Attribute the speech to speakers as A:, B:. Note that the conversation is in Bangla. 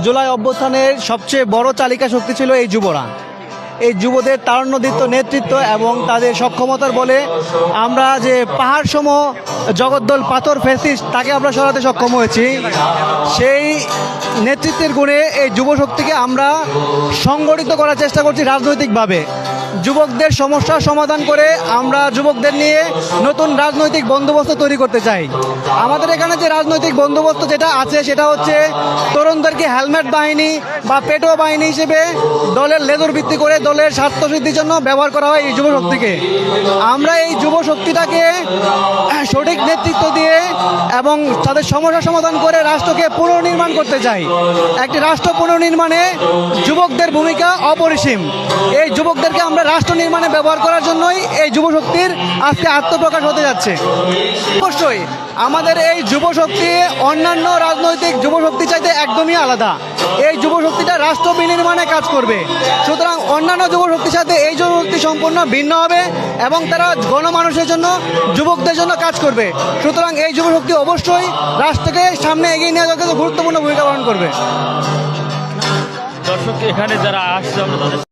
A: জুলাই অভ্যুত্থানের সবচেয়ে বড় চালিকা শক্তি ছিল এই যুবরা। এই যুবদের তারুণ্যদীপ্ত নেতৃত্ব এবং তাদের সক্ষমতার বলে আমরা যে পাহাড় সম জগদ্দল পাথর ফ্যাসিস্ট তাকে আমরা সরাতে সক্ষম হয়েছি। সেই নেতৃত্বের গুণে এই যুবশক্তিকে আমরা সংগঠিত করার চেষ্টা করছি রাজনৈতিকভাবে। যুবকদের সমস্যার সমাধান করে আমরা যুবকদের নিয়ে নতুন রাজনৈতিক বন্দোবস্ত তৈরি করতে চাই। আমাদের এখানে যে রাজনৈতিক বন্দোবস্ত যেটা আছে সেটা হচ্ছে তরুণদেরকে হেলমেট বাহিনী বা পেটো বাহিনী হিসেবে দলের লেজর ভিত্তি করে দলের স্বার্থসিদ্ধির জন্য ব্যবহার করা হয় এই যুবশক্তিকে। আমরা এই যুবশক্তিটাকে সঠিক নেতৃত্ব দিয়ে এবং তাদের সমস্যা সমাধান করে রাষ্ট্রকে পুনর্নির্মাণ করতে চাই। একটি রাষ্ট্র পুনর্নির্মাণে যুবকদের ভূমিকা অপরিসীম। এই যুবকদেরকে আমরা রাষ্ট্র নির্মাণে ব্যবহার করার জন্যই এই যুবশক্তির আজকে আত্মপ্রকাশ হতে যাচ্ছে। অবশ্যই আমাদের এই যুবশক্তি অন্যান্য রাজনৈতিক যুবশক্তি চাইতে একদমই আলাদা। এই যুবশক্তিটা রাষ্ট্র বিনির্মাণে কাজ করবে। সুতরাং অন্যান্য যুবশক্তির সাথে এই যুবশক্তি সম্পূর্ণ ভিন্ন হবে এবং তারা গণমানুষের জন্য যুবকদের জন্য কাজ করবে। সুতরাং এই যুবশক্তি অবশ্যই রাষ্ট্রকে সামনে এগিয়ে নিয়ে যাওয়ার গুরুত্বপূর্ণ ভূমিকা পালন করবে।
B: দর্শক এখানে যারা আসছে আমরা তাদের